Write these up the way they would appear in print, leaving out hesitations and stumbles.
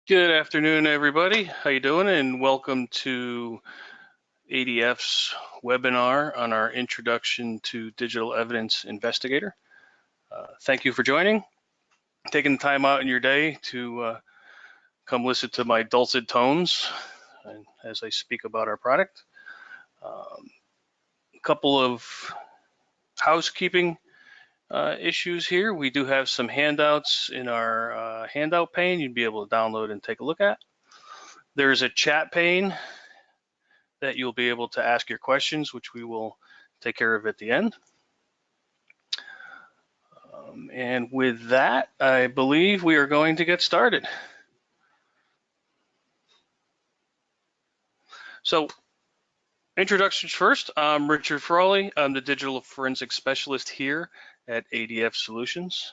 Good afternoon, everybody. How you doing? And welcome to ADF's webinar on our Introduction to Digital Evidence Investigator. Thank you for joining, taking the time out in your day to come listen to my dulcet tones as I speak about our product. A couple of housekeeping issues here. We do have some handouts in our handout pane you'd be able to download and take a look at. There's a chat pane that you'll be able to ask your questions, which we will take care of at the end. And with that, I believe we are going to get started. So, introductions first. I'm Richard Frawley. I'm the Digital Forensic Specialist here at ADF Solutions.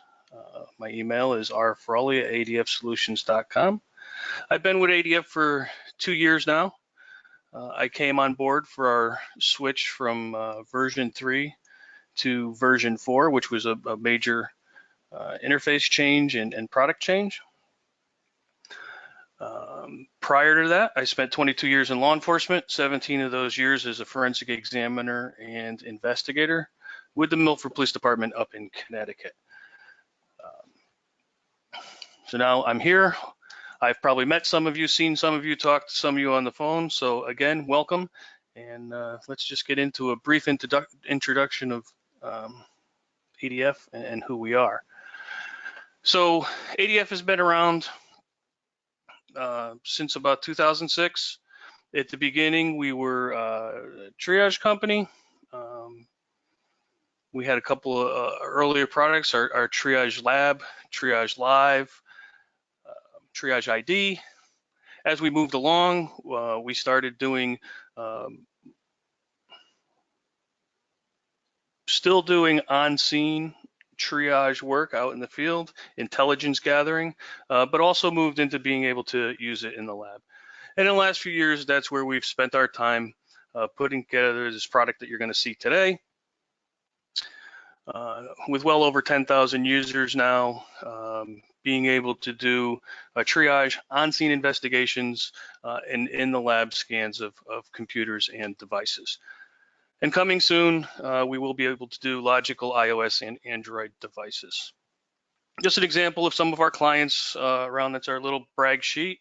My email is rfrawley@adfsolutions.com. I've been with ADF for 2 years now. I came on board for our switch from version 3 to version 4, which was a major interface change and product change. Prior to that, I spent 22 years in law enforcement, 17 of those years as a forensic examiner and investigator with the Milford Police Department up in Connecticut. So now I'm here. I've probably met some of you, seen some of you, talked to some of you on the phone. So again, welcome. And let's just get into a brief introduction of ADF and who we are. So ADF has been around since about 2006. At the beginning, we were a triage company. We had a couple of earlier products, our triage lab, triage live, triage ID. As we moved along, we started doing, still doing on-scene triage work out in the field, intelligence gathering, but also moved into being able to use it in the lab. And in the last few years, that's where we've spent our time putting together this product that you're going to see today. With well over 10,000 users now, being able to do a triage, on-scene investigations, and in the lab scans of computers and devices. And coming soon, we will be able to do logical iOS and Android devices. Just an example of some of our clients around, that's our little brag sheet.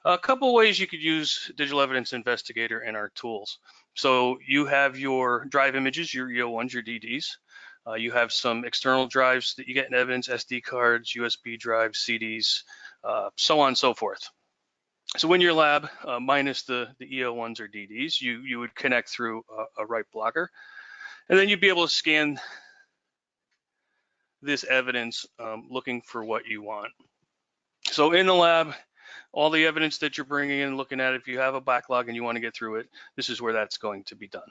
A couple of ways you could use Digital Evidence Investigator and our tools. So you have your drive images, your EO1s, your DDs. You have some external drives that you get in evidence, SD cards, USB drives, CDs, so on and so forth. So in your lab, minus the EO1s or DDs, you would connect through a right blocker. And then you'd be able to scan this evidence looking for what you want. So in the lab, all the evidence that you're bringing in, looking at, if you have a backlog and you want to get through it, this is where that's going to be done.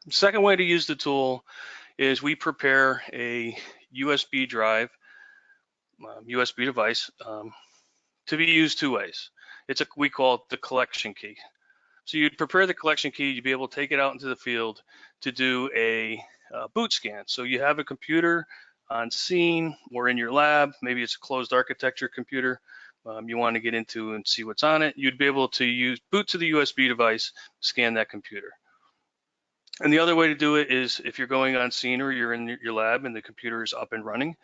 The second way to use the tool is we prepare a USB drive, USB device, to be used two ways. We call it the collection key. So you'd prepare the collection key, you'd be able to take it out into the field to do a boot scan. So you have a computer on scene or in your lab, maybe it's a closed architecture computer, you want to get into and see what's on it, you'd be able to boot to the USB device, scan that computer. And the other way to do it is if you're going on scene or you're in your lab and the computer is up and running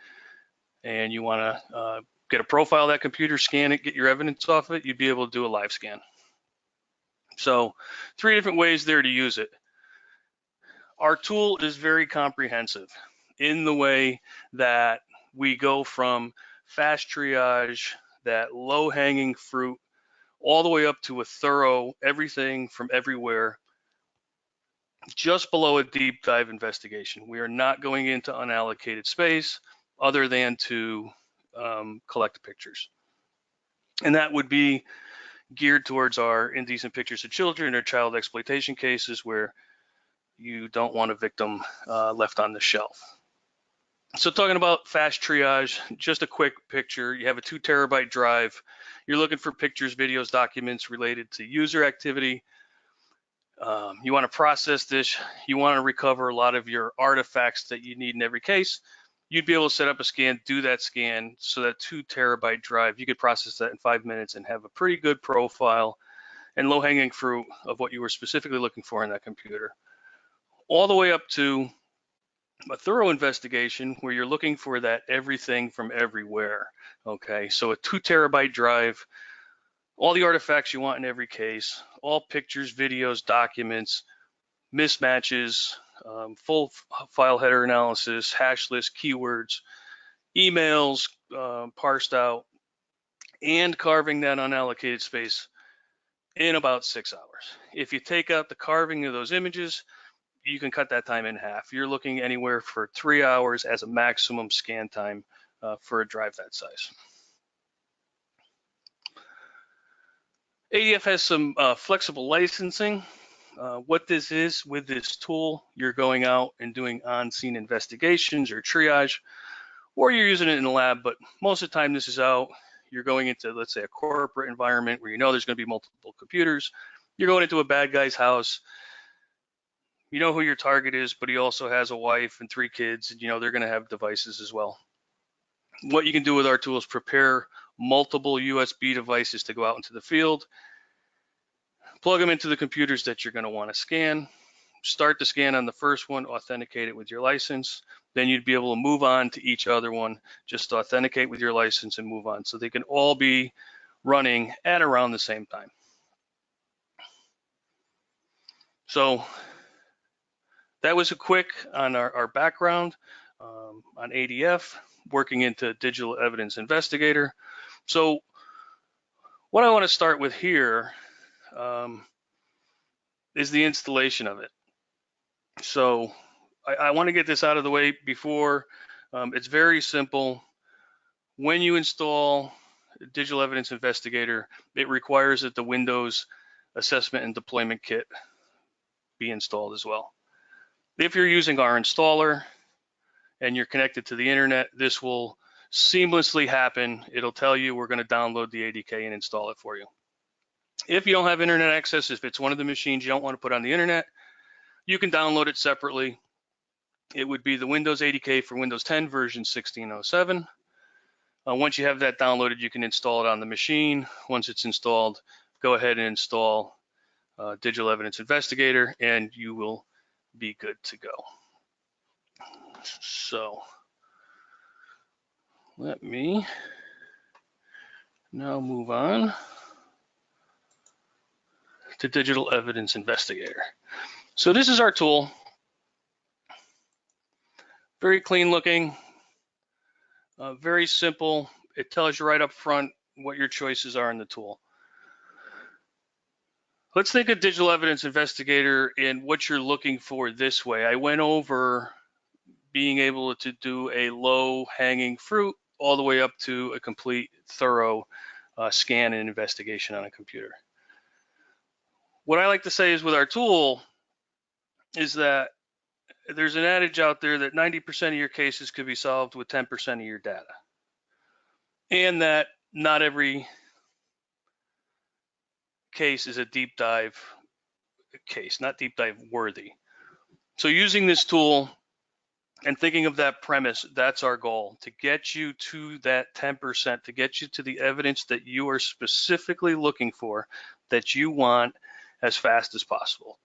and you want to get a profile of that computer, scan it, get your evidence off it, you'd be able to do a live scan. So 3 different ways there to use it. Our tool is very comprehensive in the way that we go from fast triage, that low-hanging fruit, all the way up to a thorough everything from everywhere, just below a deep dive investigation. We are not going into unallocated space other than to collect pictures. And that would be geared towards our indecent pictures of children or child exploitation cases where you don't want a victim left on the shelf. So talking about fast triage, just a quick picture. You have a 2 terabyte drive. You're looking for pictures, videos, documents related to user activity. You want to process this. You want to recover a lot of your artifacts that you need in every case. you'd be able to set up a scan, do that scan, so that 2 terabyte drive, you could process that in 5 minutes and have a pretty good profile and low-hanging fruit of what you were specifically looking for in that computer. All the way up to a thorough investigation where you're looking for that everything from everywhere. Okay, so a 2 terabyte drive, all the artifacts you want in every case, all pictures, videos, documents, mismatches, full file header analysis, hash list, keywords, emails parsed out, and carving that unallocated space in about 6 hours. If you take out the carving of those images, you can cut that time in half. You're looking anywhere for 3 hours as a maximum scan time for a drive that size. ADF has some flexible licensing. What this is, with this tool, you're going out and doing on-scene investigations or triage, or you're using it in the lab, but most of the time this is out. You're going into, let's say, a corporate environment where you know there's going to be multiple computers. You're going into a bad guy's house. You know who your target is, but he also has a wife and 3 kids, and you know they're going to have devices as well. What you can do with our tool is prepare multiple USB devices to go out into the field, plug them into the computers that you're going to want to scan, start the scan on the first one, authenticate it with your license. Then you'd be able to move on to each other one, just authenticate with your license and move on. So they can all be running at around the same time. So that was a quick on our background on ADF, working into Digital Evidence Investigator. So what I want to start with here is the installation of it. So I want to get this out of the way before. It's very simple. When you install Digital Evidence Investigator, it requires that the Windows Assessment and Deployment Kit be installed as well. If you're using our installer and you're connected to the internet, this will seamlessly happen. It'll tell you we're going to download the ADK and install it for you. If you don't have internet access, if it's one of the machines you don't want to put on the internet, you can download it separately. It would be the Windows ADK for Windows 10 version 1607. Once you have that downloaded, you can install it on the machine. Once it's installed, go ahead and install Digital Evidence Investigator, and you will be good to go. So let me now move on to Digital Evidence Investigator. So this is our tool. Very clean looking, very simple. It tells you right up front what your choices are in the tool. Let's think of Digital Evidence Investigator and what you're looking for this way. I went over being able to do a low hanging fruit all the way up to a complete thorough scan and investigation on a computer. What I like to say is with our tool is that there's an adage out there that 90% of your cases could be solved with 10% of your data, and that not every case is a deep dive case, not deep dive worthy. So using this tool and thinking of that premise, that's our goal, to get you to that 10%, to get you to the evidence that you are specifically looking for, that you want as fast as possible.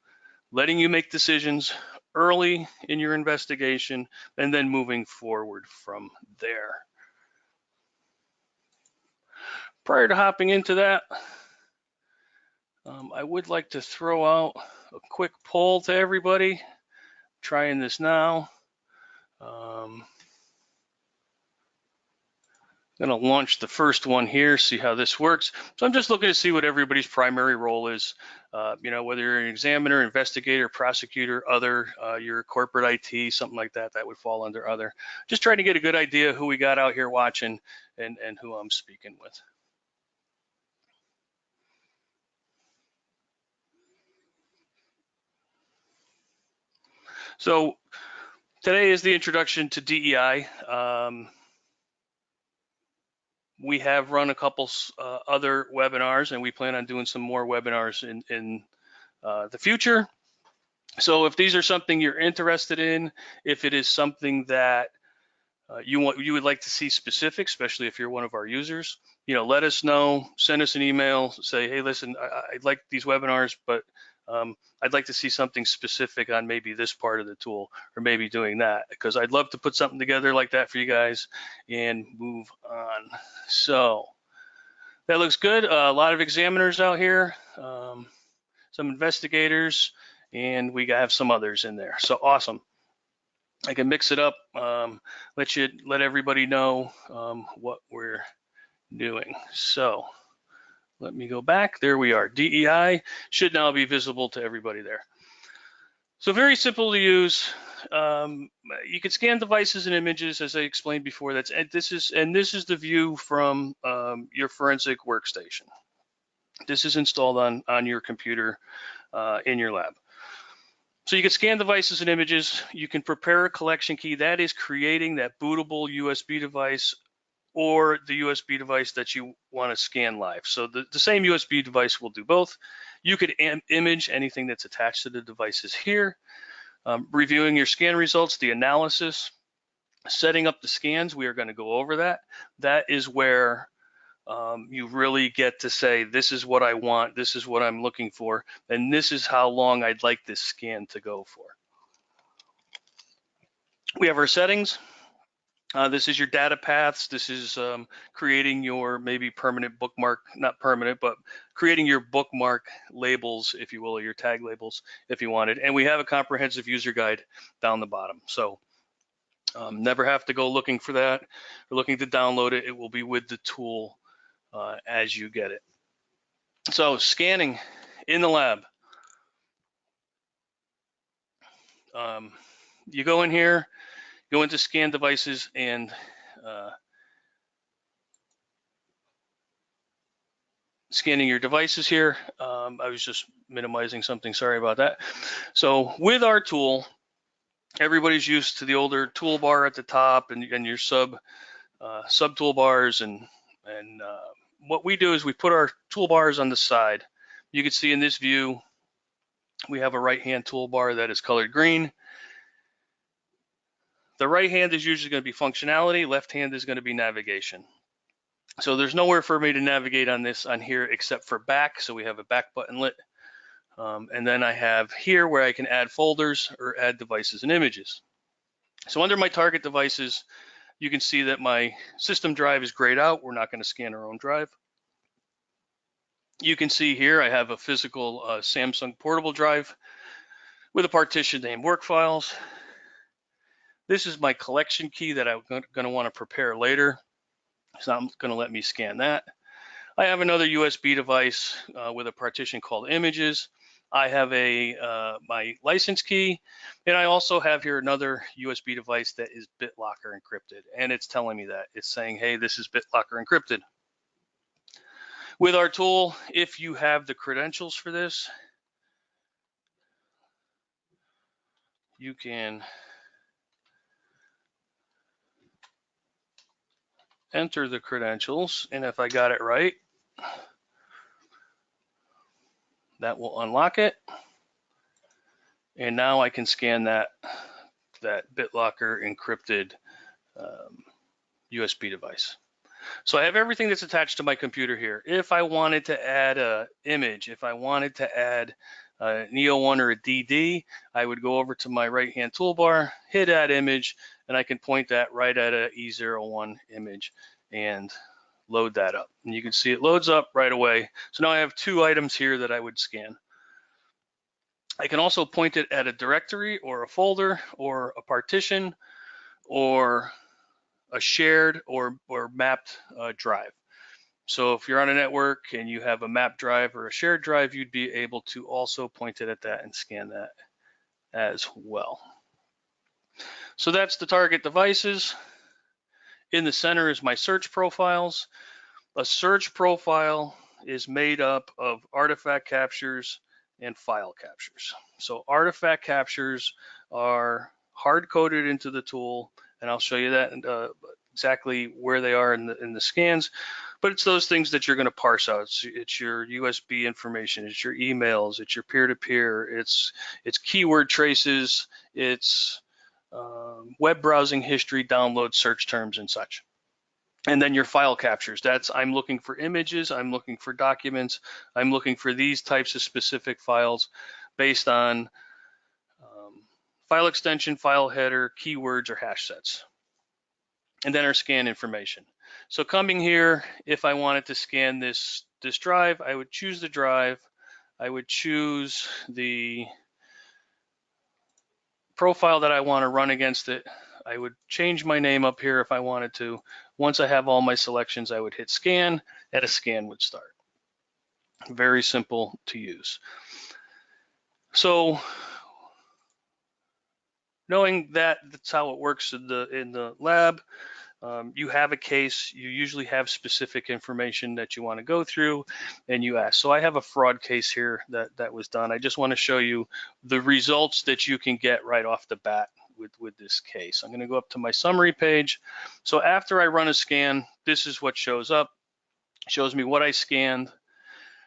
Letting you make decisions early in your investigation and then moving forward from there. Prior to hopping into that, I would like to throw out a quick poll to everybody. Trying this now. I'm going to launch the first one here, see how this works. So I'm just looking to see what everybody's primary role is. Whether you're an examiner, investigator, prosecutor, other, your corporate IT, something like that, that would fall under other. Just trying to get a good idea who we got out here watching and who I'm speaking with. So today is the introduction to DEI. We have run a couple other webinars, and we plan on doing some more webinars in the future. So if these are something you're interested in, if it is something that you would like to see specific, especially if you're one of our users, let us know, send us an email, say, hey, listen, I'd like these webinars, but I'd like to see something specific on maybe this part of the tool or maybe doing that, because I'd love to put something together like that for you guys and move on. So that looks good. A lot of examiners out here, some investigators, and we have some others in there. So awesome. I can mix it up, let everybody know what we're doing. So let me go back. There we are. DEI should now be visible to everybody there. So very simple to use. You can scan devices and images, as I explained before. This is the view from your forensic workstation. This is installed on your computer in your lab. So you can scan devices and images. You can prepare a collection key. That is creating that bootable USB device or the USB device that you want to scan live. So the same USB device will do both. You could image anything that's attached to the devices here. Reviewing your scan results, the analysis, setting up the scans. We are going to go over that. That is where you really get to say, this is what I want, this is what I'm looking for, and this is how long I'd like this scan to go for. We have our settings. This is your data paths. This is creating your maybe permanent bookmark, not permanent, but creating your bookmark labels, if you will, or your tag labels, if you wanted. And we have a comprehensive user guide down the bottom. So never have to go looking for that or looking to download it. It will be with the tool as you get it. So scanning in the lab. You go in here, go into scan devices, and scanning your devices here. I was just minimizing something, sorry about that. So with our tool, everybody's used to the older toolbar at the top and your sub toolbars, and what we do is we put our toolbars on the side. You can see in this view, we have a right-hand toolbar that is colored green. The right hand is usually going to be functionality, left hand is going to be navigation. So there's nowhere for me to navigate on here except for back. So we have a back button lit. And then I have here where I can add folders or add devices and images. So under my target devices, you can see that my system drive is grayed out. We're not going to scan our own drive. You can see here I have a physical Samsung portable drive with a partition named work files. This is my collection key that I'm going to want to prepare later. It's not going to let me scan that. I have another USB device with a partition called images. I have my license key, and I also have here another USB device that is BitLocker encrypted, and it's telling me that. It's saying, hey, this is BitLocker encrypted. With our tool, if you have the credentials for this, you can enter the credentials, and if I got it right, that will unlock it. And now I can scan that BitLocker encrypted USB device. So I have everything that's attached to my computer here. If I wanted to add an image, if I wanted to add an E01 or a DD, I would go over to my right-hand toolbar, hit add image, and I can point that right at an E01 image and load that up. And you can see it loads up right away. So now I have 2 items here that I would scan. I can also point it at a directory or a folder or a partition or a shared or mapped drive. So if you're on a network and you have a mapped drive or a shared drive, you'd be able to also point it at that and scan that as well. So that's the target devices. In the center is my search profiles. A search profile is made up of artifact captures and file captures. So artifact captures are hard-coded into the tool, and I'll show you that exactly where they are in the scans. But it's those things that you're going to parse out. It's your USB information, it's your emails, it's your peer-to-peer, it's keyword traces, it's web browsing history, download, search terms, and such. And then your file captures. That's I'm looking for images, I'm looking for documents, I'm looking for these types of specific files based on file extension, file header, keywords, or hash sets. And then our scan information. So coming here, if I wanted to scan this drive, I would choose the drive, I would choose the profile that I want to run against it. I would change my name up here if I wanted to. Once I have all my selections, I would hit scan, and a scan would start. Very simple to use. So knowing that that's how it works in the lab, you have a case, you usually have specific information that you want to go through and you ask. So I have a fraud case here that was done. I just want to show you the results that you can get right off the bat with this case. I'm going to go up to my summary page. So after I run a scan, this is what shows up. It shows me what I scanned,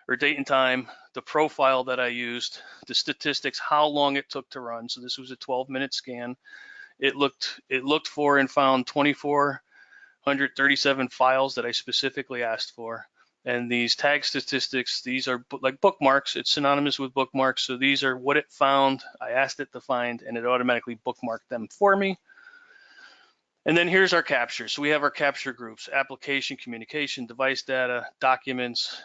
or date and time, the profile that I used, the statistics, how long it took to run. So this was a 12-minute scan. It looked for and found 2,437 files that I specifically asked for. And these tag statistics, these are like bookmarks. It's synonymous with bookmarks. So these are what it found. I asked it to find, and it automatically bookmarked them for me. And then here's our capture. So we have our capture groups: application, communication, device data, documents,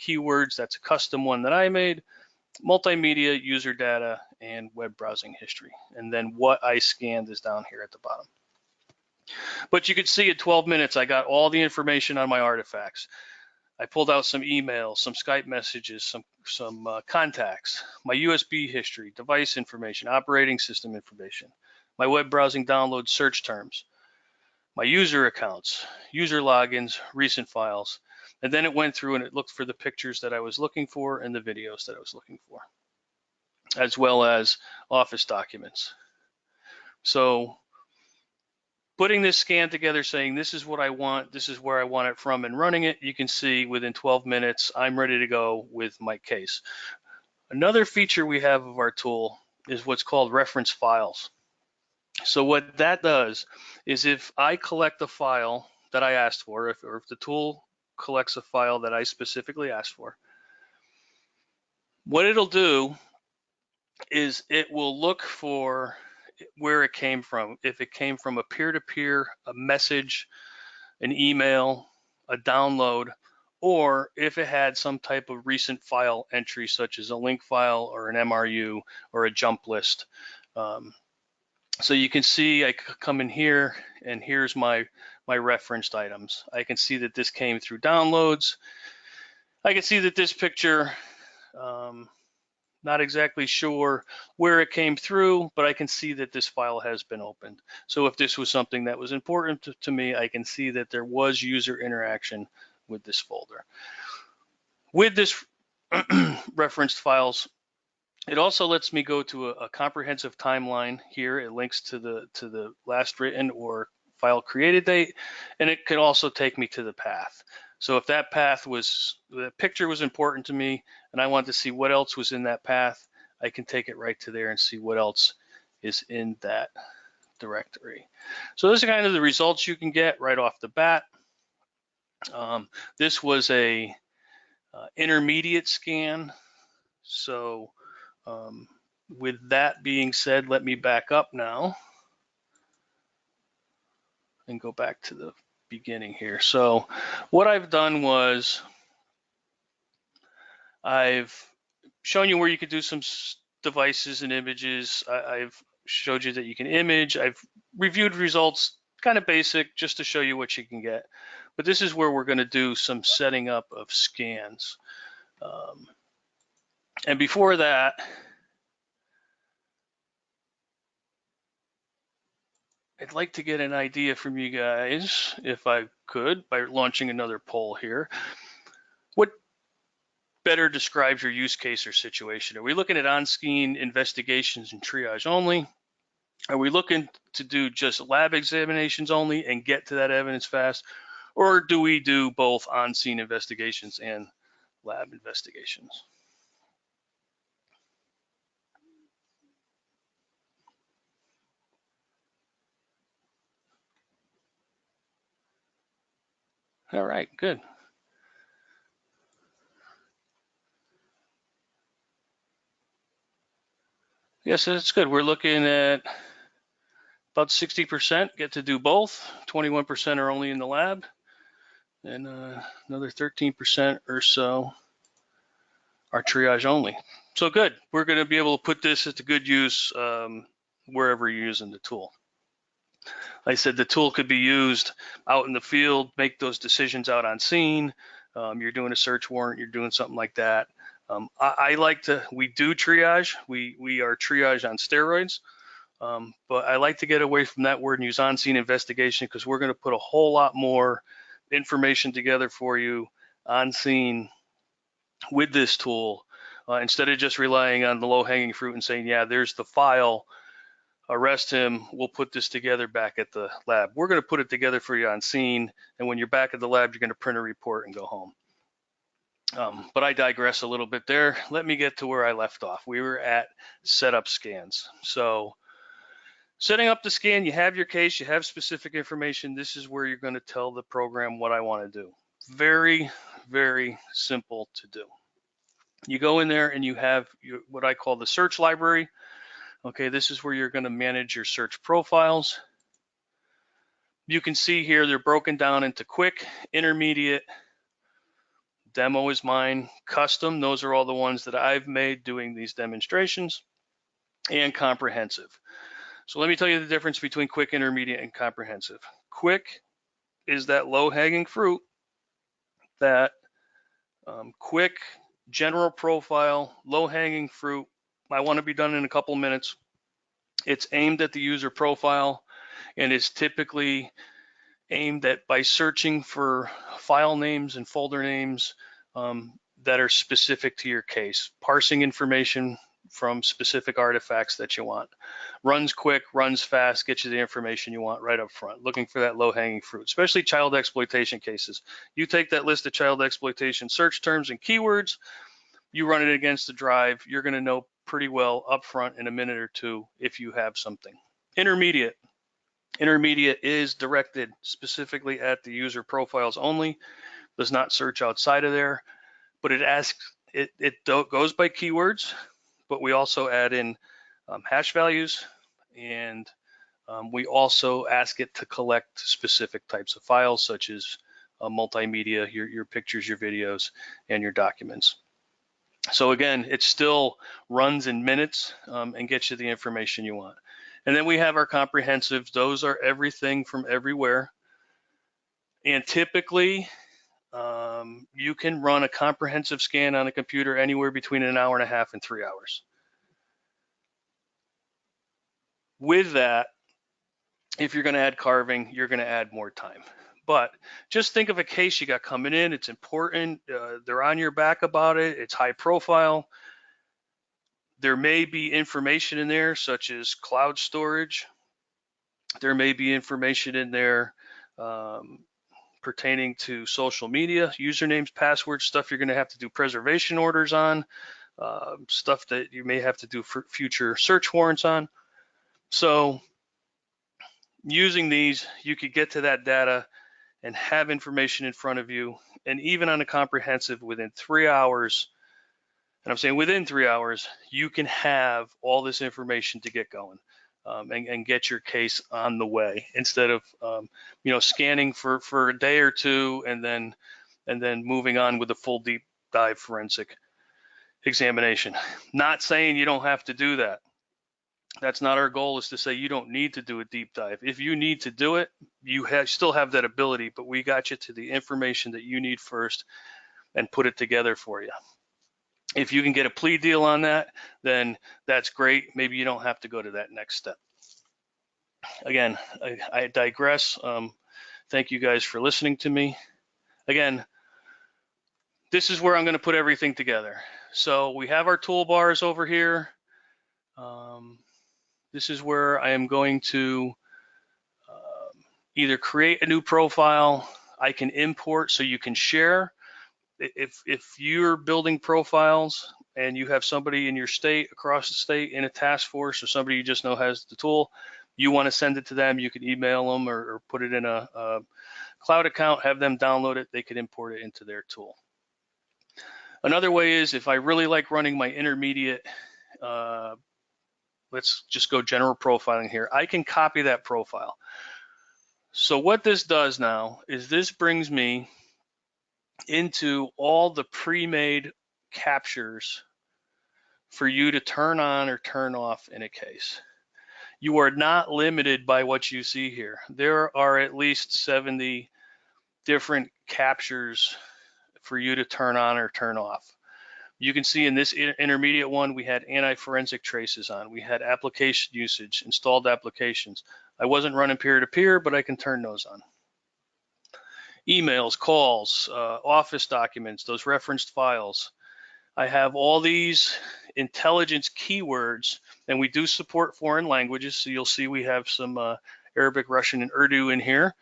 keywords. That's a custom one that I made, multimedia, user data, and web browsing history. And then what I scanned is down here at the bottom. But you could see at 12 minutes, I got all the information on my artifacts. I pulled out some emails, some Skype messages, some contacts, my USB history, device information, operating system information, my web browsing download search terms, my user accounts, user logins, recent files. And then it went through and it looked for the pictures that I was looking for and the videos that I was looking for, as well as office documents. So putting this scan together, saying this is what I want, this is where I want it from, and running it, you can see within 12 minutes, I'm ready to go with my case. Another feature we have of our tool is what's called reference files. So what that does is if I collect a file that I asked for, or if the tool collects a file that I specifically asked for, what it'll do is it will look for where it came from. If it came from a peer-to-peer, a message, an email, a download, or if it had some type of recent file entry, such as a link file or an MRU or a jump list. So you can see I come in here and here's my referenced items. I can see that this came through downloads. I can see that this picture, not exactly sure where it came through, but I can see that this file has been opened. So if this was something that was important to me, I can see that there was user interaction with this folder. With this referenced files, it also lets me go to a comprehensive timeline here. It links to the last written or file created date, and it could also take me to the path. So if that path was, the picture was important to me and I want to see what else was in that path, I can take it right to there and see what else is in that directory. So those are kind of the results you can get right off the bat. This was a intermediate scan. So with that being said, let me back up now and go back to the beginning here. So what I've done was I've shown you where you could do some devices and images. I've showed you that you can image. I've reviewed results, kind of basic, just to show you what you can get. But this is where we're going to do some setting up of scans. And before that, I'd like to get an idea from you guys, if I could, by launching another poll here. What better describes your use case or situation? Are we looking at on-scene investigations and triage only? Are we looking to do just lab examinations only and get to that evidence fast? Or do we do both on-scene investigations and lab investigations? All right, good. Yes, that's good. We're looking at about 60% get to do both. 21% are only in the lab, and another 13% or so are triage only. So good. We're going to be able to put this to good use wherever you're using the tool. Like I said, the tool could be used out in the field, make those decisions out on scene. You're doing a search warrant, you're doing something like that. I like to, we do triage. We are triage on steroids. But I like to get away from that word and use on-scene investigation, because we're going to put a whole lot more information together for you on scene with this tool, instead of just relying on the low-hanging fruit and saying, yeah, there's the file, arrest him, we'll put this together back at the lab. We're going to put it together for you on scene, and when you're back at the lab, you're going to print a report and go home. But I digress a little bit there. Let me get to where I left off. We were at setup scans. So setting up the scan, you have your case, you have specific information. This is where you're going to tell the program what I want to do. Very, very simple to do. You go in there and you have what I call the search library. Okay, this is where you're going to manage your search profiles. You can see here they're broken down into quick, intermediate, demo is mine, custom, those are all the ones that I've made doing these demonstrations, and comprehensive. So let me tell you the difference between quick, intermediate, and comprehensive. Quick is that low-hanging fruit, that quick general profile, low-hanging fruit. I want to be done in a couple minutes. It's aimed at the user profile, and is typically aimed at by searching for file names and folder names that are specific to your case, parsing information from specific artifacts that you want. Runs quick, runs fast, gets you the information you want right up front, looking for that low-hanging fruit, especially child exploitation cases. You take that list of child exploitation search terms and keywords, you run it against the drive, you're going to know pretty well up front in a minute or two if you have something. Intermediate. Intermediate is directed specifically at the user profiles only, does not search outside of there, but it asks, it goes by keywords, but we also add in hash values, and we also ask it to collect specific types of files, such as multimedia, your pictures, your videos, and your documents. So again, it still runs in minutes and gets you the information you want. And then we have our comprehensives. Those are everything from everywhere. And typically, you can run a comprehensive scan on a computer anywhere between an hour and a half and 3 hours. With that, if you're going to add carving, you're going to add more time. But just think of a case you got coming in. It's important. They're on your back about it. It's high profile. There may be information in there, such as cloud storage. There may be information in there pertaining to social media, usernames, passwords, stuff you're going to have to do preservation orders on, stuff that you may have to do for future search warrants on. So using these, you could get to that data and have information in front of you. And even on a comprehensive, within 3 hours, and I'm saying within 3 hours, you can have all this information to get going and get your case on the way, instead of scanning for a day or two and then moving on with a full deep dive forensic examination. Not saying you don't have to do that. That's not our goal, is to say you don't need to do a deep dive. If you need to do it, you still have that ability, but we got you to the information that you need first and put it together for you. If you can get a plea deal on that, then that's great. Maybe you don't have to go to that next step. Again, I digress. Thank you guys for listening to me. Again, this is where I'm going to put everything together. So we have our toolbars over here. This is where I am going to either create a new profile. I can import so you can share. If you're building profiles and you have somebody in your state, across the state, in a task force, or somebody you just know has the tool, you want to send it to them, you can email them or put it in a cloud account, have them download it, they could import it into their tool. Another way is if I really like running my intermediate, let's just go general profiling here, I can copy that profile. So what this does now is this brings me into all the pre-made captures for you to turn on or turn off in a case. You are not limited by what you see here. There are at least 70 different captures for you to turn on or turn off. You can see in this intermediate one, we had anti-forensic traces on. We had application usage, installed applications. I wasn't running peer-to-peer, but I can turn those on. Emails, calls, office documents, those referenced files. I have all these intelligence keywords, and we do support foreign languages. So you'll see we have some Arabic, Russian, and Urdu in here.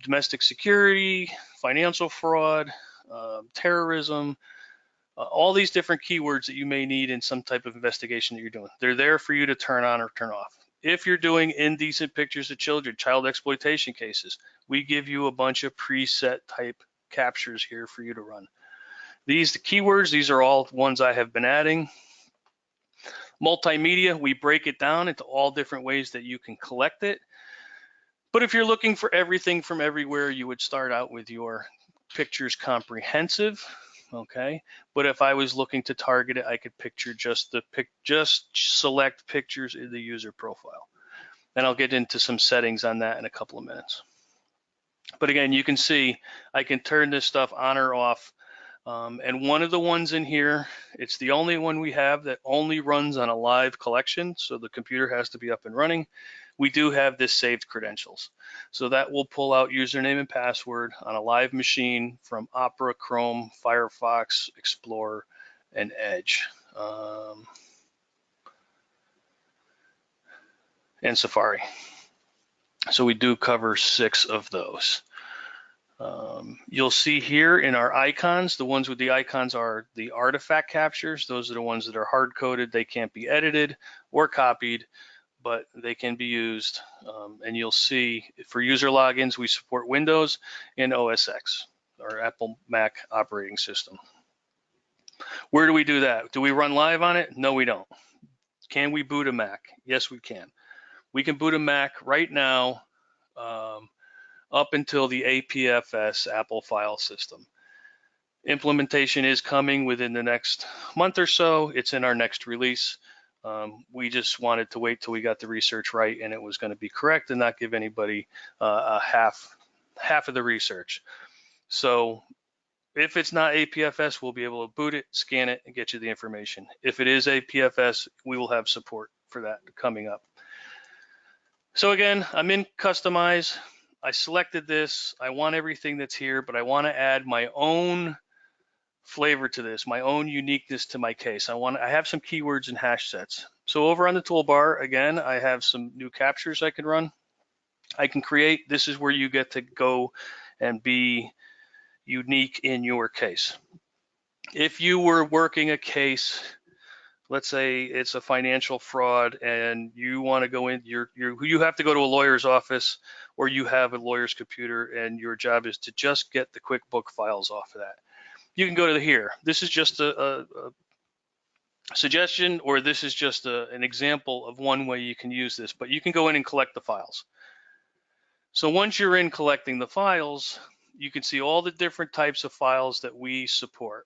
Domestic security, financial fraud, terrorism, all these different keywords that you may need in some type of investigation that you're doing. They're there for you to turn on or turn off. If you're doing indecent pictures of children, child exploitation cases, we give you a bunch of preset type captures here for you to run. The keywords, these are all ones I have been adding. Multimedia, we break it down into all different ways that you can collect it. But if you're looking for everything from everywhere, you would start out with your pictures comprehensive, okay? But if I was looking to target it, I could just select pictures in the user profile. And I'll get into some settings on that in a couple of minutes. But again, you can see I can turn this stuff on or off. And one of the ones in here, it's the only one we have that only runs on a live collection, so the computer has to be up and running. We do have this saved credentials. So that will pull out username and password on a live machine from Opera, Chrome, Firefox, Explorer, and Edge. And Safari. So we do cover 6 of those. You'll see here in our icons, the ones with the icons are the artifact captures. Those are the ones that are hard-coded. They can't be edited or copied, but they can be used. And you'll see for user logins, we support Windows and OS X, or Apple Mac operating system. Where do we do that? Do we run live on it? No, we don't. Can we boot a Mac? Yes, we can. We can boot a Mac right now up until the APFS Apple file system. Implementation is coming within the next month or so. It's in our next release. We just wanted to wait till we got the research right and it was going to be correct and not give anybody half of the research. So if it's not APFS, we'll be able to boot it, scan it, and get you the information. If it is APFS, we will have support for that coming up. So again, I'm in Customize. I selected this. I want everything that's here, but I want to add my own flavor to this, my own uniqueness to my case. I have some keywords and hash sets. So over on the toolbar, again, I have some new captures I can run. I can create. This is where you get to go and be unique in your case. If you were working a case, let's say it's a financial fraud and you want to go in, you have to go to a lawyer's office or you have a lawyer's computer and your job is to just get the QuickBook files off of that. You can go to here. This is just a suggestion, or this is just an example of one way you can use this, but you can go in and collect the files. So once you're in collecting the files, you can see all the different types of files that we support.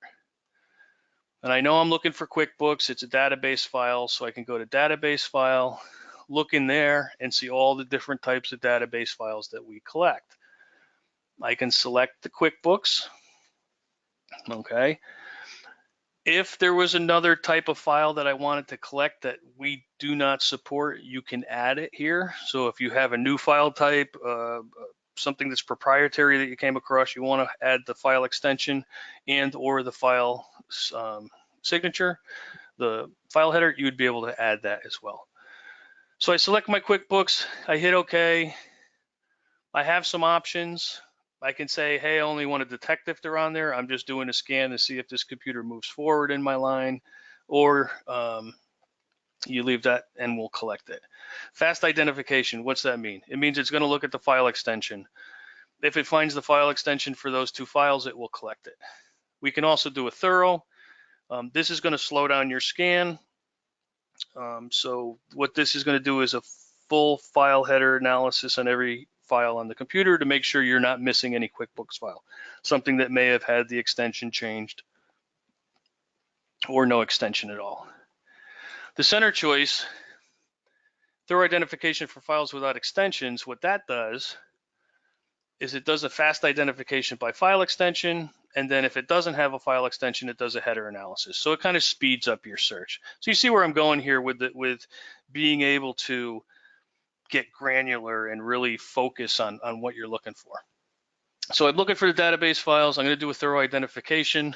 And I know I'm looking for QuickBooks. It's a database file, so I can go to database file, look in there and see all the different types of database files that we collect. I can select the QuickBooks, okay? If there was another type of file that I wanted to collect that we do not support, you can add it here. So if you have a new file type, something that's proprietary that you came across, you want to add the file extension and or the file signature, the file header, you would be able to add that as well. So I select my QuickBooks, I hit OK. I have some options. I can say, hey, I only want to detect if they're on there. I'm just doing a scan to see if this computer moves forward in my line, or you leave that and we'll collect it. Fast identification, what's that mean? It means it's going to look at the file extension. If it finds the file extension for those two files, it will collect it. We can also do a thorough. This is going to slow down your scan. So what this is going to do is a full file header analysis on every file on the computer to make sure you're not missing any QuickBooks file, something that may have had the extension changed or no extension at all. The center choice, thorough identification for files without extensions, what that does is it does a fast identification by file extension, and then if it doesn't have a file extension, it does a header analysis. So it kind of speeds up your search. So you see where I'm going here with being able to get granular and really focus on what you're looking for. So I'm looking for the database files. I'm going to do a thorough identification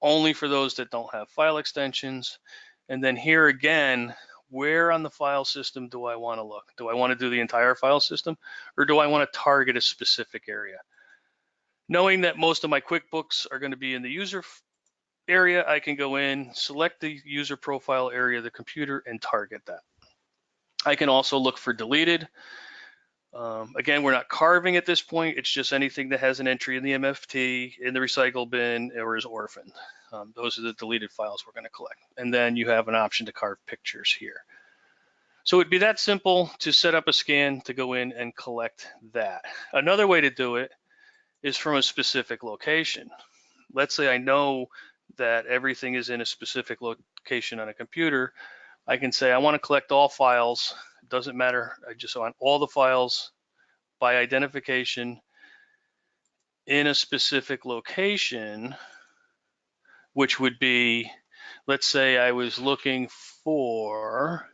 only for those that don't have file extensions. And then here again, where on the file system do I want to look? Do I want to do the entire file system, or do I want to target a specific area? Knowing that most of my QuickBooks are going to be in the user area, I can go in, select the user profile area of the computer, and target that. I can also look for deleted. Again, we're not carving at this point. It's just anything that has an entry in the MFT, in the recycle bin, or is orphaned. Those are the deleted files we're going to collect. And then you have an option to carve pictures here. So it'd be that simple to set up a scan to go in and collect that. Another way to do it is from a specific location. Let's say I know that everything is in a specific location on a computer. I can say I want to collect all files. It doesn't matter. I just want all the files by identification in a specific location, which would be, let's say I was looking for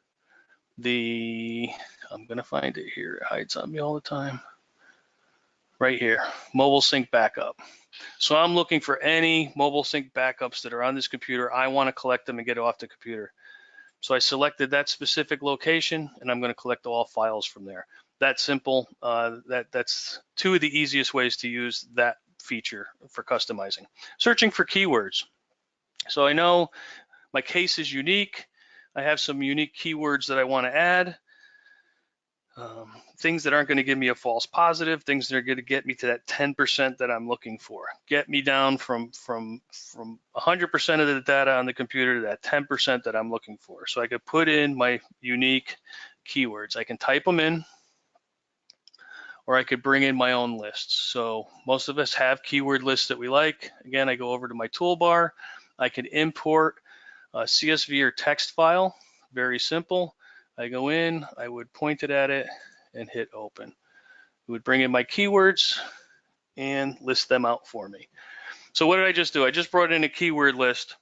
I'm going to find it here. It hides on me all the time. Right here, mobile sync backup. So I'm looking for any mobile sync backups that are on this computer. I want to collect them and get it off the computer. So I selected that specific location, and I'm going to collect all files from there. That's simple. That's two of the easiest ways to use that feature for customizing. Searching for keywords. So I know my case is unique. I have some unique keywords that I want to add. Things that aren't going to give me a false positive, things that are going to get me to that 10% that I'm looking for. Get me down from 100% of the data on the computer to that 10% that I'm looking for. So I could put in my unique keywords. I can type them in, or I could bring in my own lists. So most of us have keyword lists that we like. Again, I go over to my toolbar. I can import a CSV or text file. Very simple. I go in, I would point it at it and hit open. It would bring in my keywords and list them out for me. So what did I just do? I just brought in a keyword list,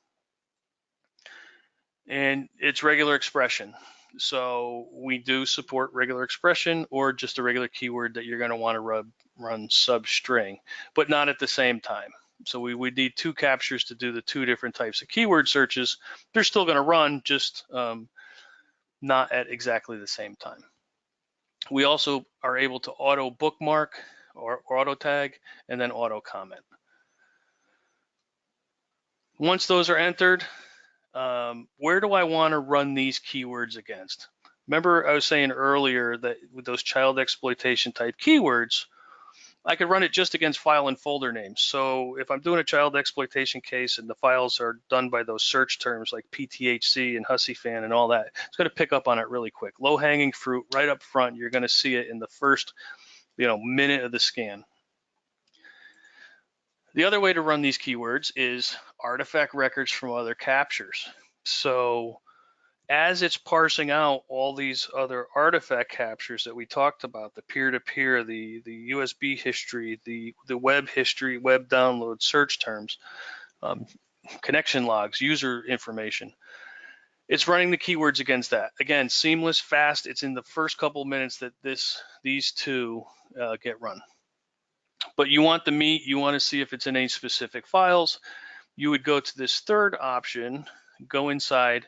and it's regular expression. So we do support regular expression or just a regular keyword that you're going to want to run substring, but not at the same time. So we would need two captures to do the two different types of keyword searches. They're still going to run, just not at exactly the same time. We also are able to auto bookmark or auto tag and then auto comment. Once those are entered, where do I want to run these keywords against? Remember I was saying earlier that with those child exploitation type keywords, I could run it just against file and folder names. So if I'm doing a child exploitation case and the files are done by those search terms like PTHC and Hussy Fan and all that, it's going to pick up on it really quick. Low hanging fruit right up front. You're going to see it in the first, minute of the scan. The other way to run these keywords is artifact records from other captures. So as it's parsing out all these other artifact captures that we talked about, the peer-to-peer, the USB history, the web history, web download, search terms, connection logs, user information, it's running the keywords against that. Again, seamless, fast. It's in the first couple minutes that these two get run. But you want the meat. You want to see if it's in any specific files. You would go to this third option, go inside,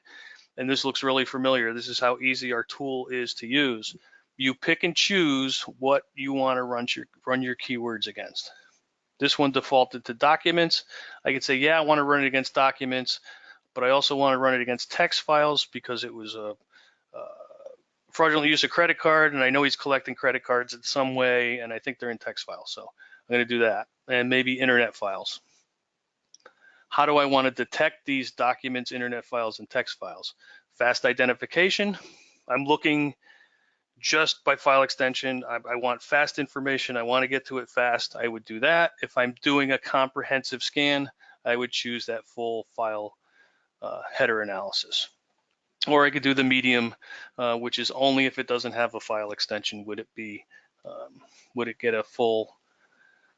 and this looks really familiar. This is how easy our tool is to use. You pick and choose what you want to run your keywords against. This one defaulted to documents. I could say, yeah, I want to run it against documents, but I also want to run it against text files because it was fraudulent use of credit card, and I know he's collecting credit cards in some way, and I think they're in text files, so I'm going to do that, and maybe internet files. How do I want to detect these documents, internet files, and text files? Fast identification. I'm looking just by file extension. I want fast information. I want to get to it fast. I would do that. If I'm doing a comprehensive scan, I would choose that full file header analysis. Or I could do the medium, which is only if it doesn't have a file extension would it get a full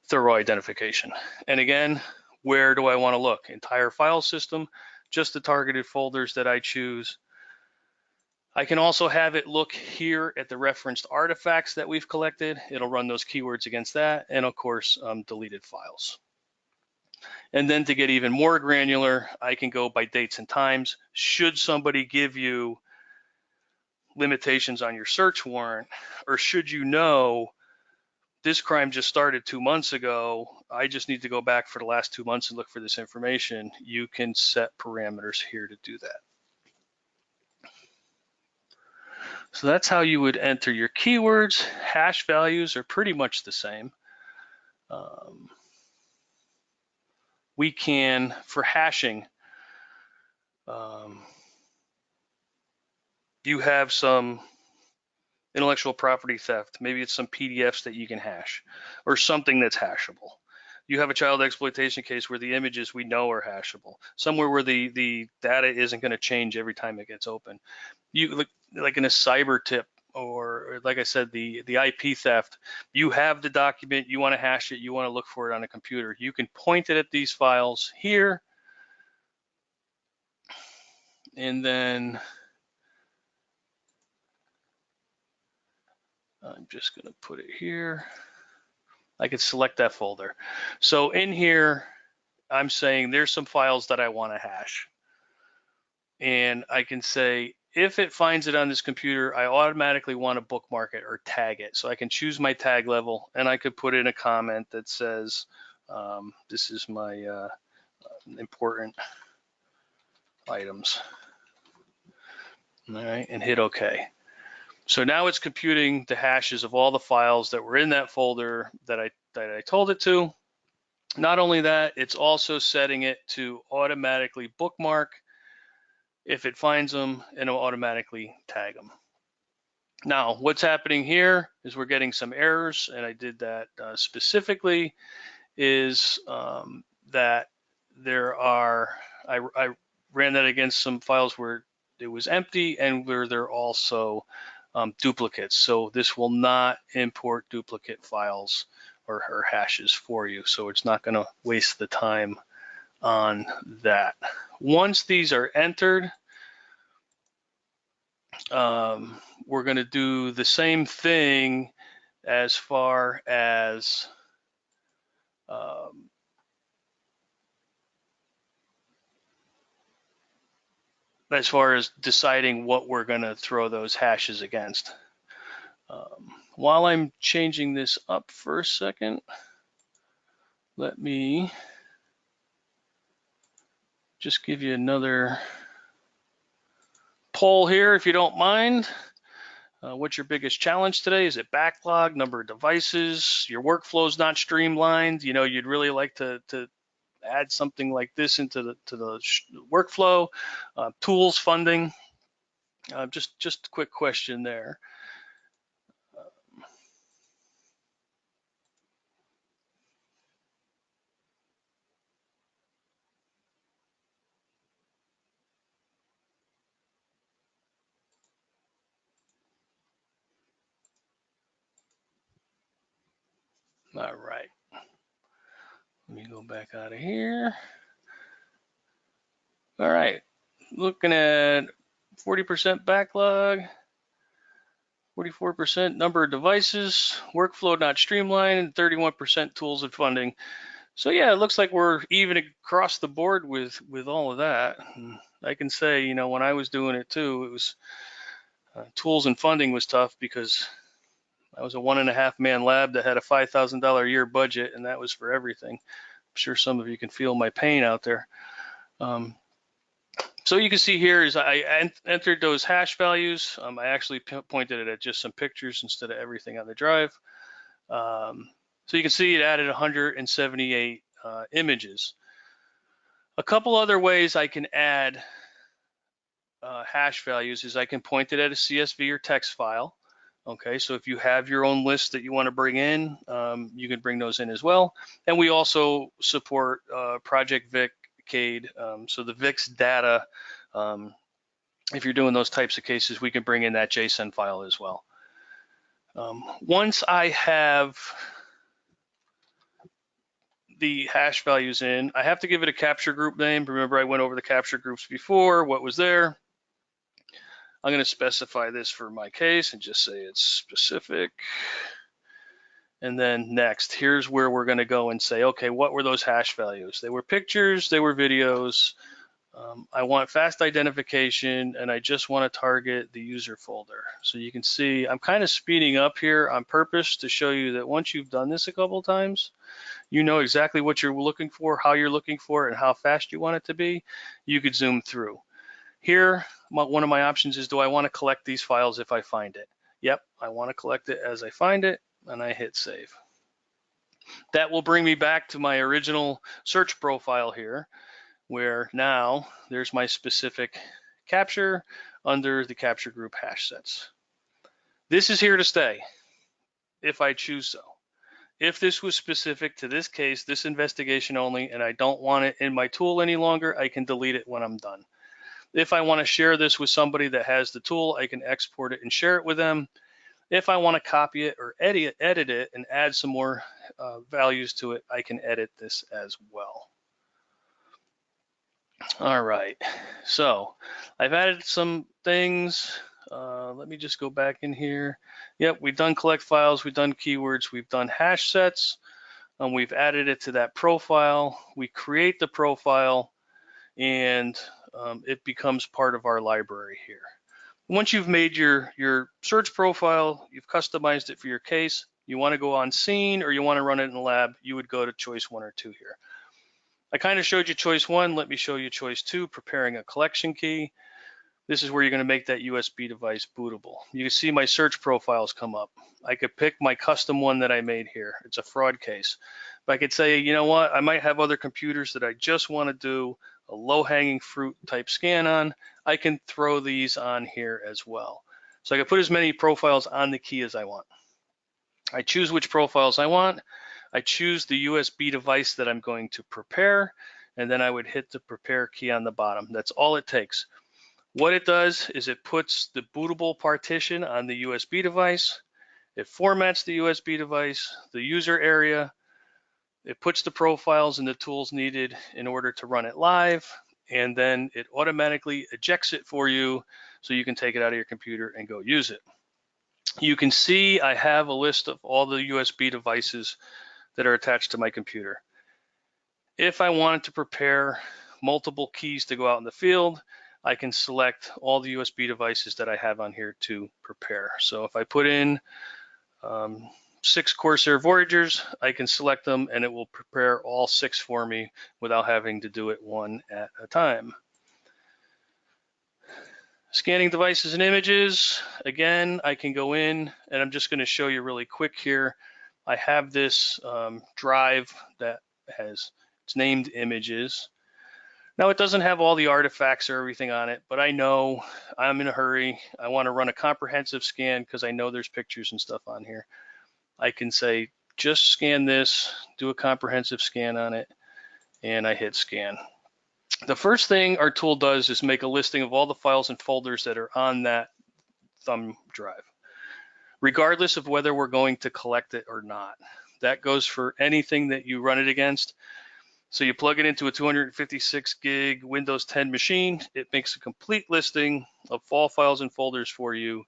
thorough identification. And again, where do I want to look? Entire file system, just the targeted folders that I choose. I can also have it look here at the referenced artifacts that we've collected. It'll run those keywords against that, and of course, deleted files. And then to get even more granular, I can go by dates and times. Should somebody give you limitations on your search warrant, or should you know this crime just started 2 months ago, I just need to go back for the last 2 months and look for this information, you can set parameters here to do that. So that's how you would enter your keywords. Hash values are pretty much the same. We can, for hashing, you have some intellectual property theft. Maybe it's some PDFs that you can hash or something that's hashable. You have a child exploitation case where the images we know are hashable, somewhere where the data isn't going to change every time it gets open. You like in a cyber tip, or like I said, the IP theft, you have the document, you want to hash it, you want to look for it on a computer. You can point it at these files here, and then I'm just going to put it here. I could select that folder. So in here, I'm saying there's some files that I want to hash. And I can say, if it finds it on this computer, I automatically want to bookmark it or tag it. So I can choose my tag level, and I could put in a comment that says, this is my important items. All right, and hit OK. So now it's computing the hashes of all the files that were in that folder that I told it to. Not only that, it's also setting it to automatically bookmark if it finds them, and it'll automatically tag them. Now, what's happening here is we're getting some errors, and I did that specifically, is that there are, I ran that against some files where it was empty and where there are also duplicates. So this will not import duplicate files or hashes for you. So it's not going to waste the time on that. Once these are entered, we're going to do the same thing as far as deciding what we're going to throw those hashes against. While I'm changing this up for a second, let me just give you another poll here, if you don't mind. What's your biggest challenge today? Is it backlog, number of devices, your workflow's not streamlined? You know, you'd really like to add something like this into the workflow, tools, funding. Just a quick question there. All right, let me go back out of here. All right, looking at 40% backlog, 44% number of devices, workflow not streamlined, and 31% tools and funding. So yeah, it looks like we're even across the board with all of that. And I can say, you know, when I was doing it too, it was tools and funding was tough because I was a 1.5-man lab that had a $5,000 a year budget, and that was for everything. I'm sure some of you can feel my pain out there. So you can see here is I entered those hash values. I actually pointed it at just some pictures instead of everything on the drive. So you can see it added 178 images. A couple other ways I can add hash values is I can point it at a CSV or text file. Okay, so if you have your own list that you want to bring in, you can bring those in as well. And we also support Project Vic, CADE, so the VIX data, if you're doing those types of cases, we can bring in that JSON file as well. Once I have the hash values in, I have to give it a capture group name. Remember, I went over the capture groups before, what was there. I'm going to specify this for my case and just say it's specific. And then next, here's where we're going to go and say, okay, what were those hash values? They were pictures, they were videos. I want fast identification, and I just want to target the user folder. So you can see I'm kind of speeding up here on purpose to show you that once you've done this a couple of times, you know exactly what you're looking for, how you're looking for it, and how fast you want it to be. You could zoom through. Here, one of my options is, do I want to collect these files if I find it? Yep, I want to collect it as I find it, and I hit save. That will bring me back to my original search profile here, where now there's my specific capture under the capture group hash sets. This is here to stay if I choose so. If this was specific to this case, this investigation only, and I don't want it in my tool any longer, I can delete it when I'm done. If I want to share this with somebody that has the tool, I can export it and share it with them. If I want to copy it or edit it and add some more values to it, I can edit this as well. All right, so I've added some things. Let me just go back in here. Yep, we've done collect files, we've done keywords, we've done hash sets, and we've added it to that profile. We create the profile, and it becomes part of our library here. Once you've made your search profile, you've customized it for your case, you want to go on scene or you want to run it in the lab, you would go to choice 1 or 2 here. I kind of showed you choice 1. Let me show you choice 2, preparing a collection key. This is where you're going to make that USB device bootable. You can see my search profiles come up. I could pick my custom one that I made here. It's a fraud case. But I could say, you know what, I might have other computers that I just want to do a low-hanging fruit type scan on. I can throw these on here as well. So I can put as many profiles on the key as I want. I choose which profiles I want. I choose the USB device that I'm going to prepare, and then I would hit the prepare key on the bottom. That's all it takes. What it does is it puts the bootable partition on the USB device. It formats the USB device, the user area. It puts the profiles and the tools needed in order to run it live, and then it automatically ejects it for you so you can take it out of your computer and go use it. You can see I have a list of all the USB devices that are attached to my computer. If I wanted to prepare multiple keys to go out in the field, I can select all the USB devices that I have on here to prepare. So if I put in 6 Corsair Voyagers, I can select them and it will prepare all 6 for me without having to do it one at a time. Scanning devices and images, again, I can go in and I'm just going to show you really quick here. I have this drive that has, it's named images. Now it doesn't have all the artifacts or everything on it, but I know I'm in a hurry. I want to run a comprehensive scan because I know there's pictures and stuff on here. I can say, just scan this, do a comprehensive scan on it, and I hit scan. The first thing our tool does is make a listing of all the files and folders that are on that thumb drive, regardless of whether we're going to collect it or not. That goes for anything that you run it against. So you plug it into a 256 gig Windows 10 machine, it makes a complete listing of all files and folders for you,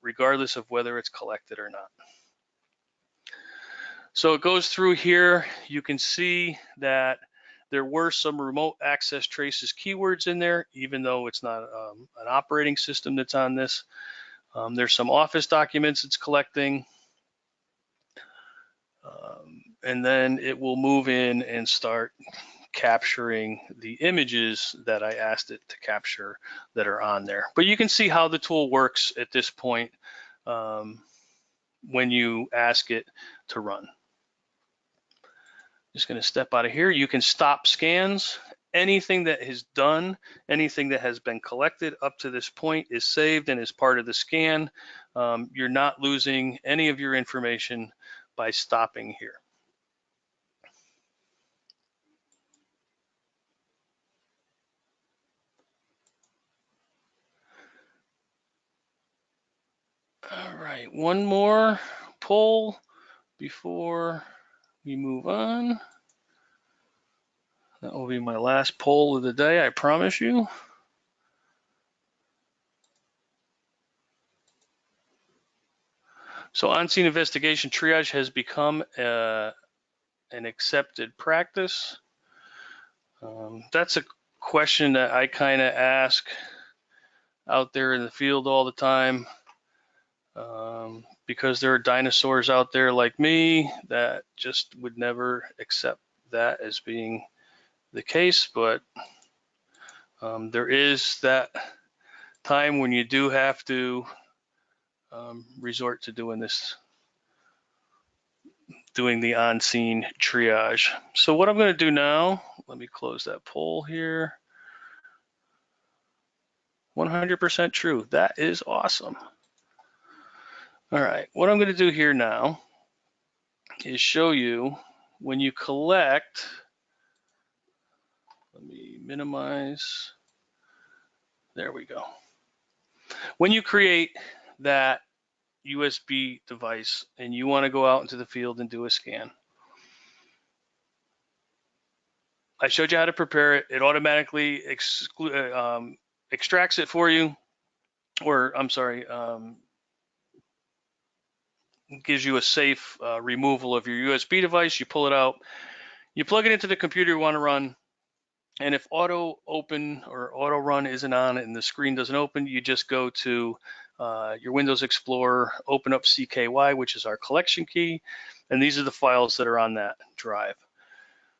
regardless of whether it's collected or not. So it goes through here. You can see that there were some remote access traces keywords in there, even though it's not an operating system that's on this. There's some office documents it's collecting. And then it will move in and start capturing the images that I asked it to capture that are on there. But you can see how the tool works at this point when you ask it to run. Just going to step out of here. You can stop scans. Anything that is done, anything that has been collected up to this point is saved and is part of the scan. You're not losing any of your information by stopping here. All right, one more poll before we move on. That will be my last poll of the day, I promise you. So on-scene investigation triage has become an accepted practice. That's a question that I kind of ask out there in the field all the time, because there are dinosaurs out there like me that just would never accept that as being the case. But there is that time when you do have to resort to doing the on-scene triage. So what I'm going to do now, let me close that poll here. 100% true. That is awesome. All right, what I'm going to do here now is show you when you collect. Let me minimize. There we go. When you create that USB device and you want to go out into the field and do a scan, I showed you how to prepare it. It automatically extracts it for you, or I'm sorry, gives you a safe removal of your USB device. You pull it out, you plug it into the computer you want to run, and if auto open or auto run isn't on and the screen doesn't open, you just go to your Windows Explorer, open up CKY, which is our collection key, and these are the files that are on that drive.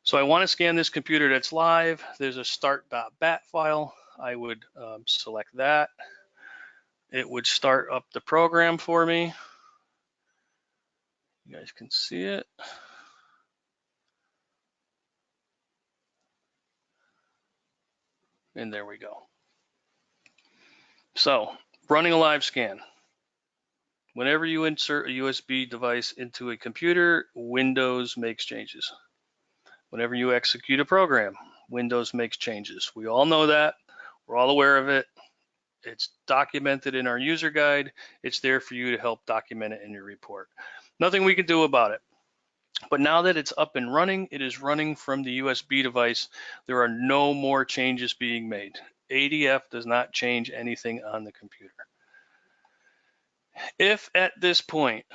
So I want to scan this computer that's live. There's a start.bat file. I would select that. It would start up the program for me. You guys can see it. And there we go. So running a live scan. Whenever you insert a USB device into a computer, Windows makes changes. Whenever you execute a program, Windows makes changes. We all know that. We're all aware of it. It's documented in our user guide. It's there for you to help document it in your report. Nothing we can do about it. But now that it's up and running, it is running from the USB device. There are no more changes being made. ADF does not change anything on the computer. If at this point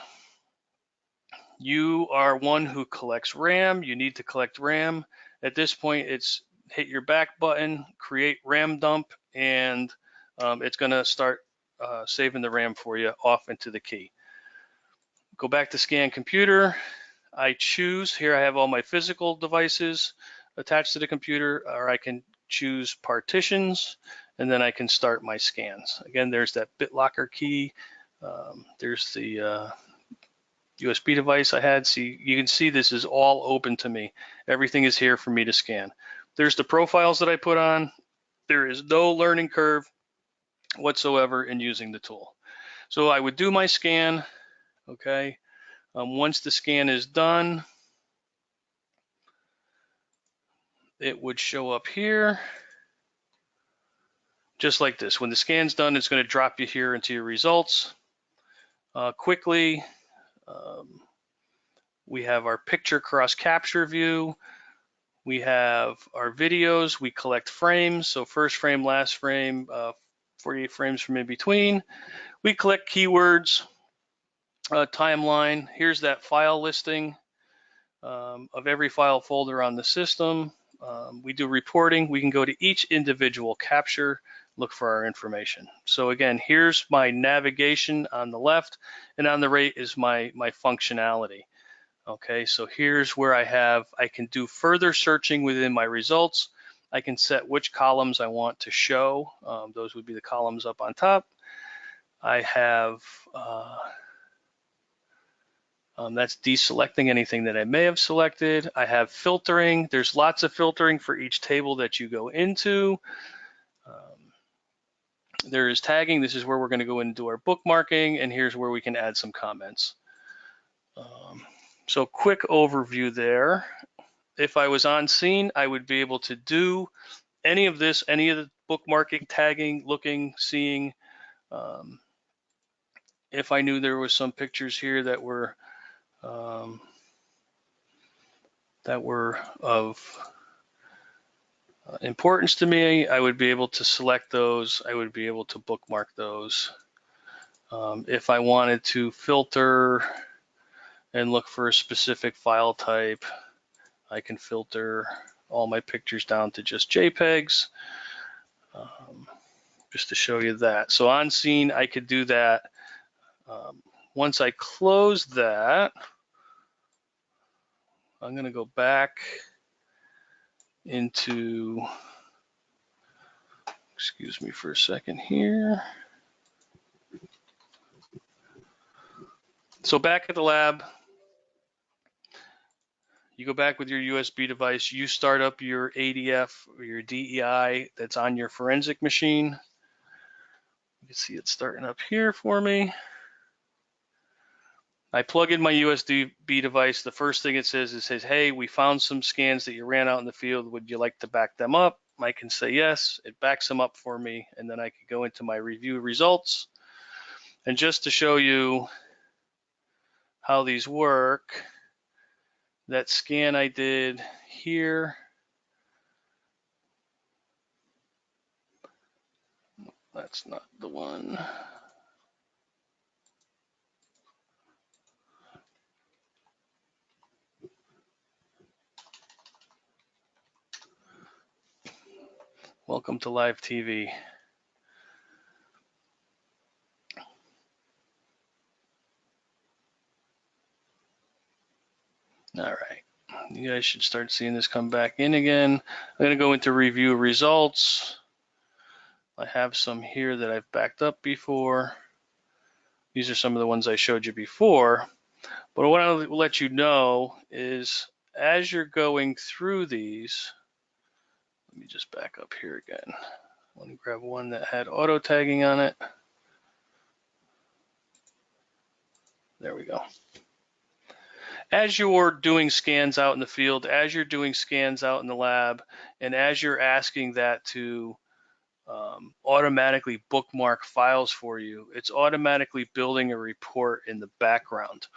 you are one who collects RAM, you need to collect RAM. At this point, it's hit your back button, create RAM dump, and it's going to start saving the RAM for you off into the key. Go back to scan computer. I choose, here I have all my physical devices attached to the computer, or I can choose partitions, and then I can start my scans. Again, there's that BitLocker key. There's the USB device I had. See, you can see this is all open to me. Everything is here for me to scan. There's the profiles that I put on. There is no learning curve whatsoever in using the tool. So I would do my scan, okay? Once the scan is done, it would show up here, just like this. When the scan's done, it's going to drop you here into your results. Quickly, we have our picture cross capture view. We have our videos. We collect frames, so first frame, last frame, 48 frames from in between. We collect keywords, timeline. Here's that file listing of every file folder on the system. We do reporting. We can go to each individual capture, look for our information. So again, here's my navigation on the left, and on the right is my functionality. Okay, so here's where I can do further searching within my results. I can set which columns I want to show. Those would be the columns up on top. I have, that's deselecting anything that I may have selected. I have filtering. There's lots of filtering for each table that you go into. There is tagging. This is where we're going to go into our bookmarking, and here's where we can add some comments. So quick overview there. If I was on scene, I would be able to do any of this, any of the bookmarking, tagging, looking, seeing. If I knew there was some pictures here that were of importance to me, I would be able to select those. I would be able to bookmark those. If I wanted to filter and look for a specific file type, I can filter all my pictures down to just JPEGs, just to show you that. So on scene, I could do that. Once I close that, I'm going to go back into, excuse me for a second here. So back at the lab, you go back with your USB device, you start up your ADF or your DEI that's on your forensic machine. You can see it starting up here for me. I plug in my USB device. The first thing it says, hey, we found some scans that you ran out in the field. Would you like to back them up? I can say yes. It backs them up for me, and then I can go into my review results. And just to show you how these work, that scan I did here, that's not the one. Welcome to live TV. All right, you guys should start seeing this come back in again. I'm gonna go into review results. I have some here that I've backed up before. These are some of the ones I showed you before. But what I'll let you know is as you're going through these, let me just back up here again. I want to grab one that had auto tagging on it. There we go. As you're doing scans out in the field, as you're doing scans out in the lab, and as you're asking that to automatically bookmark files for you, it's automatically building a report in the background.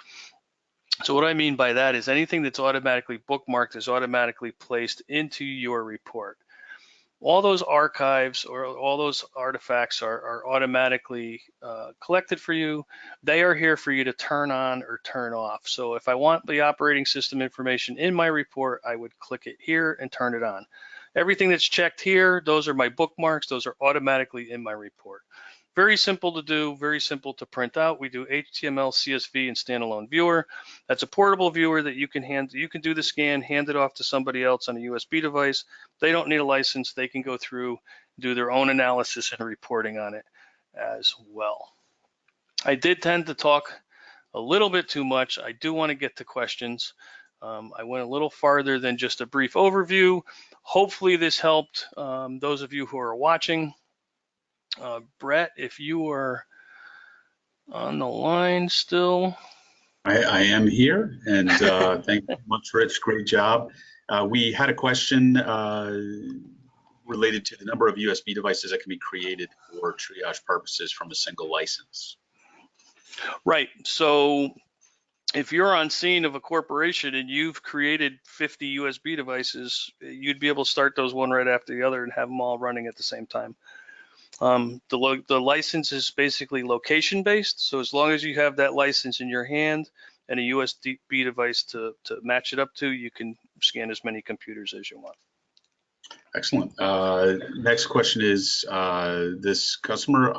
So what I mean by that is anything that's automatically bookmarked is automatically placed into your report. All those archives or all those artifacts are automatically collected for you. They are here for you to turn on or turn off. So if I want the operating system information in my report, I would click it here and turn it on. Everything that's checked here, those are my bookmarks. Those are automatically in my report. Very simple to do, very simple to print out. We do HTML, CSV, and standalone viewer. That's a portable viewer that you can do the scan, hand it off to somebody else on a USB device. They don't need a license. They can go through, do their own analysis and reporting on it as well. I did tend to talk a little bit too much. I do want to get to questions. I went a little farther than just a brief overview. Hopefully this helped those of you who are watching. Brett, if you are on the line still. I am here, and thank you much, Rich. Great job. We had a question related to the number of USB devices that can be created for triage purposes from a single license. Right. So if you're on scene of a corporation and you've created 50 USB devices, you'd be able to start those one right after the other and have them all running at the same time. The license is basically location based. So as long as you have that license in your hand and a USB device to match it up to, you can scan as many computers as you want. Excellent. Next question is, this customer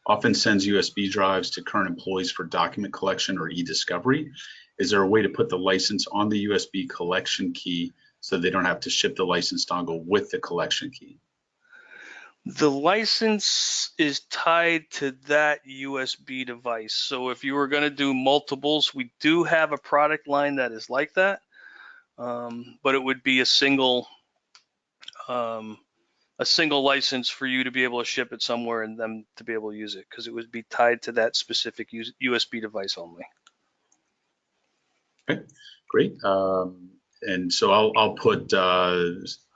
often sends USB drives to current employees for document collection or e-discovery. is there a way to put the license on the USB collection key so they don't have to ship the license dongle with the collection key? The license is tied to that USB device. So if you were going to do multiples, we do have a product line that is like that, but it would be a single license for you to be able to ship it somewhere and them to be able to use it, because it would be tied to that specific USB device only. Okay, great. And so I'll put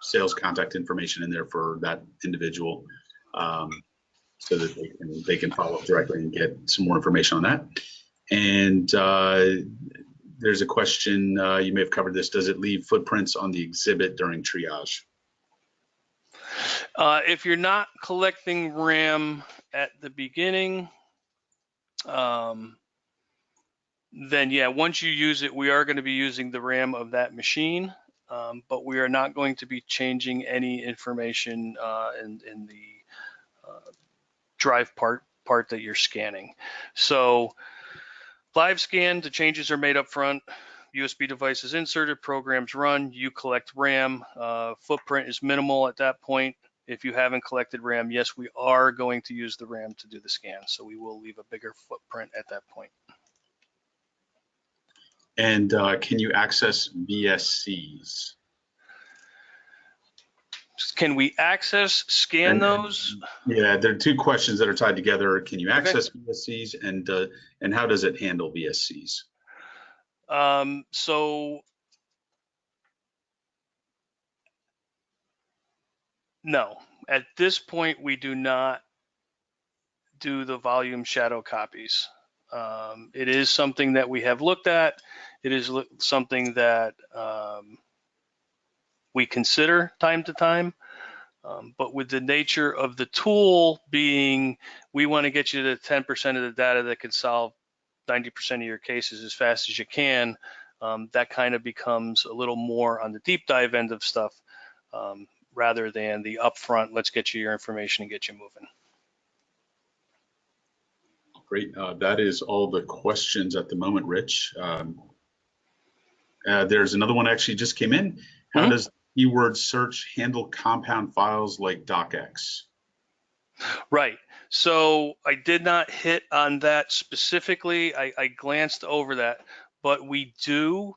sales contact information in there for that individual, so that they can follow up directly and get some more information on that. And there's a question, you may have covered this, does it leave footprints on the exhibit during triage? If you're not collecting RAM at the beginning, then yeah, once you use it, we are going to be using the RAM of that machine, but we are not going to be changing any information in the drive part that you're scanning. So live scan, the changes are made up front. USB device is inserted, programs run, you collect RAM. Footprint is minimal at that point. If you haven't collected RAM, yes, we are going to use the RAM to do the scan. So we will leave a bigger footprint at that point. And can you access VSCs? Can we scan those? Yeah, there are two questions that are tied together. Can you access VSCs, and how does it handle VSCs? So no, at this point, we do not do the volume shadow copies. It is something that we have looked at. It is something that we consider time to time. But with the nature of the tool being, we want to get you to 10% of the data that can solve 90% of your cases as fast as you can, that kind of becomes a little more on the deep dive end of stuff, rather than the upfront, let's get you your information and get you moving. Great. That is all the questions at the moment, Rich. There's another one actually just came in. How does keyword search handle compound files like docx? Right. So I did not hit on that specifically. I glanced over that, but we do,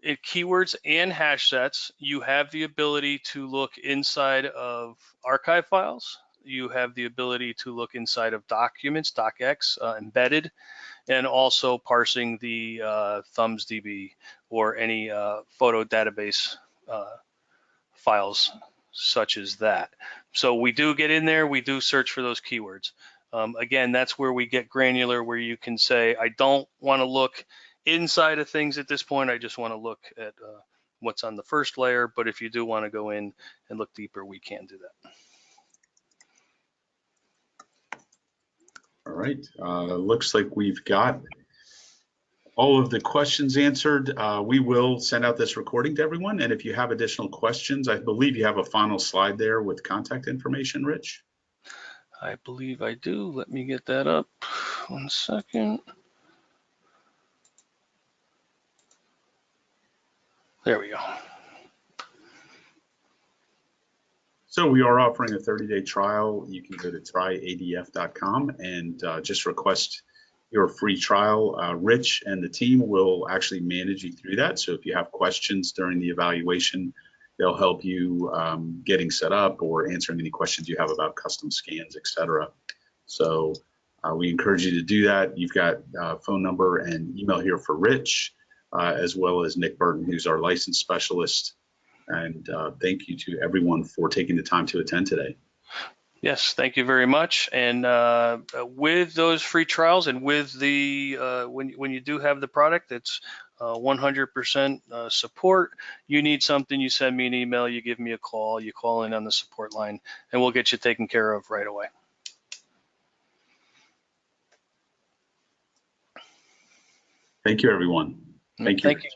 in keywords and hash sets, you have the ability to look inside of archive files. You have the ability to look inside of documents, docx, embedded, and also parsing the ThumbsDB or any photo database files such as that. So we do get in there, we do search for those keywords. Again, that's where we get granular, where you can say, I don't want to look inside of things at this point, I just want to look at what's on the first layer, but if you do want to go in and look deeper, we can do that. All right, looks like we've got all of the questions answered. We will send out this recording to everyone, and if you have additional questions, I believe you have a final slide there with contact information, Rich. I believe I do. Let me get that up. 1 second. There we go. So we are offering a 30-day trial. You can go to tryadf.com and just request your free trial. Rich and the team will actually manage you through that. So if you have questions during the evaluation, they'll help you getting set up or answering any questions you have about custom scans, etc. So we encourage you to do that. You've got phone number and email here for Rich, as well as Nick Burton, who's our license specialist. And thank you to everyone for taking the time to attend today. Yes, thank you very much. And with those free trials and with the when you do have the product, it's 100% support. You need something, you send me an email, you give me a call, you call in on the support line, and we'll get you taken care of right away. Thank you, everyone. Thank you. Thank you.